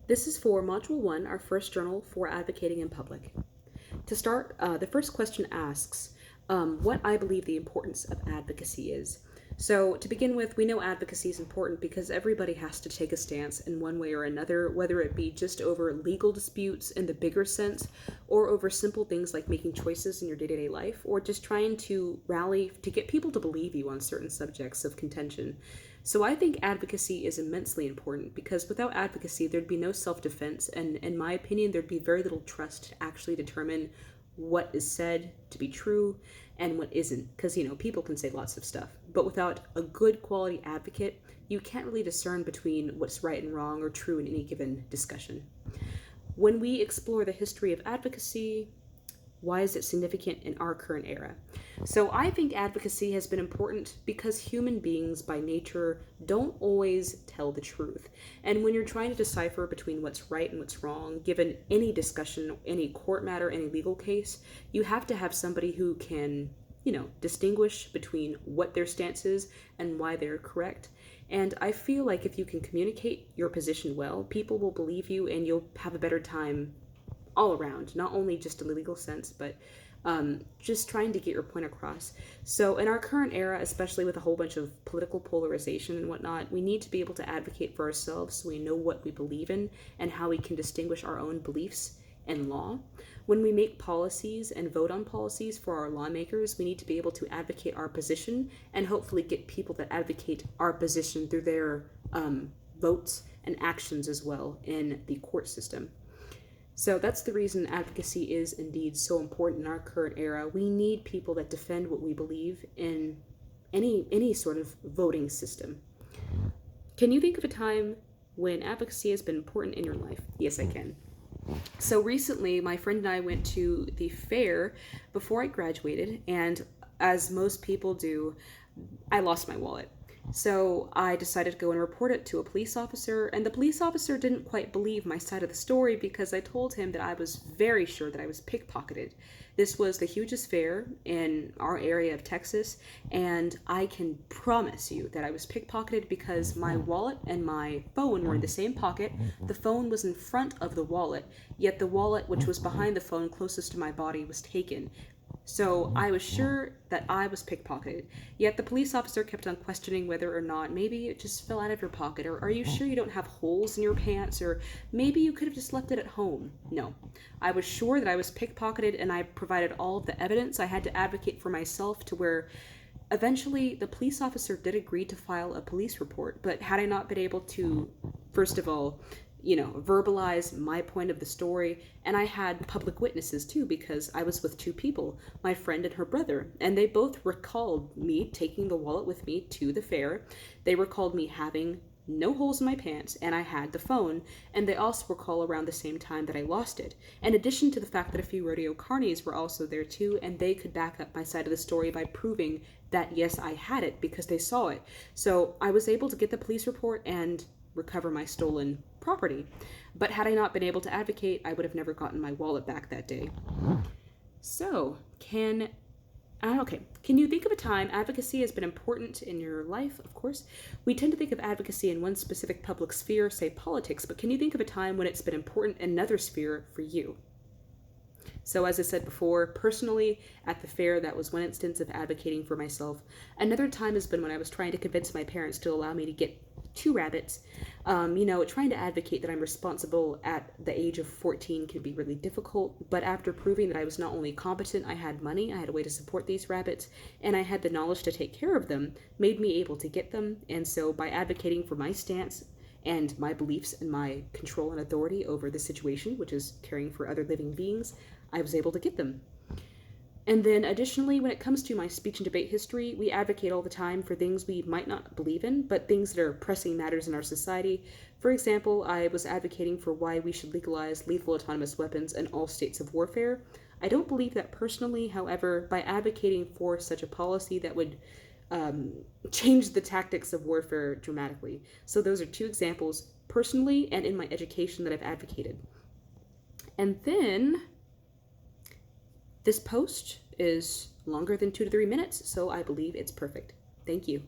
This is for Module 1, our first journal for advocating in public. To start, the first question asks what I believe the importance of advocacy is. So, to begin with, we know advocacy is important because everybody has to take a stance in one way or another, whether it be just over legal disputes in the bigger sense, or over simple things like making choices in your day to day life, or just trying to rally to get people to believe you on certain subjects of contention. So I think advocacy is immensely important because without advocacy, there'd be no self defense, and in my opinion, there'd be very little trust to actually determine what is said to be true and what isn't. Because, people can say lots of stuff, but without a good quality advocate, you can't really discern between what's right and wrong or true in any given discussion. When we explore the history of advocacy, why is it significant in our current era? So I think advocacy has been important because human beings by nature don't always tell the truth. And when you're trying to decipher between what's right and what's wrong, given any discussion, any court matter, any legal case, you have to have somebody who can, distinguish between what their stance is and why they're correct. And I feel like if you can communicate your position well, people will believe you and you'll have a better time all around, not only just in the legal sense, but just trying to get your point across. So, in our current era, especially with a whole bunch of political polarization and whatnot, we need to be able to advocate for ourselves so we know what we believe in and how we can distinguish our own beliefs and law. When we make policies and vote on policies for our lawmakers, we need to be able to advocate our position and hopefully get people that advocate our position through their votes and actions as well in the court system. So that's the reason advocacy is indeed so important in our current era. We need people that defend what we believe in any sort of voting system. Can you think of a time when advocacy has been important in your life? Yes, I can. So recently, my friend and I went to the fair before I graduated, and as most people do, I lost my wallet. So I decided to go and report it to a police officer, and the police officer didn't quite believe my side of the story because I told him that I was very sure that I was pickpocketed. This was the hugest fair in our area of Texas, and I can promise you that I was pickpocketed because my wallet and my phone were in the same pocket. The phone was in front of the wallet, yet the wallet, which was behind the phone closest to my body, was taken. So I was sure that I was pickpocketed. Yet the police officer kept on questioning whether or not maybe it just fell out of your pocket, or are you sure you don't have holes in your pants, or maybe you could have just left it at home. No. I was sure that I was pickpocketed, and I provided all of the evidence. I had to advocate for myself to where eventually the police officer did agree to file a police report. But had I not been able to, first of all, verbalize my point of the story. And I had public witnesses too, because I was with two people, my friend and her brother, and they both recalled me taking the wallet with me to the fair. They recalled me having no holes in my pants, and I had the phone, and they also recall around the same time that I lost it. In addition to the fact that a few rodeo carnies were also there too, and they could back up my side of the story by proving that yes, I had it because they saw it. So I was able to get the police report and recover my stolen property. But had I not been able to advocate, I would have never gotten my wallet back that day. So, can you think of a time advocacy has been important in your life? Of course. We tend to think of advocacy in one specific public sphere, say politics, but can you think of a time when it's been important in another sphere for you? So as I said before, personally, at the fair, that was one instance of advocating for myself. Another time has been when I was trying to convince my parents to allow me to get two rabbits. Trying to advocate that I'm responsible at the age of 14 can be really difficult, but after proving that I was not only competent, I had money, I had a way to support these rabbits, and I had the knowledge to take care of them, made me able to get them. And so by advocating for my stance and my beliefs and my control and authority over the situation, which is caring for other living beings, I was able to get them. And then additionally, when it comes to my speech and debate history, we advocate all the time for things we might not believe in, but things that are pressing matters in our society. For example, I was advocating for why we should legalize lethal autonomous weapons in all states of warfare. I don't believe that personally, however, by advocating for such a policy that would change the tactics of warfare dramatically. So those are two examples, personally and in my education, that I've advocated. And then this post is longer than 2 to 3 minutes, so I believe it's perfect. Thank you.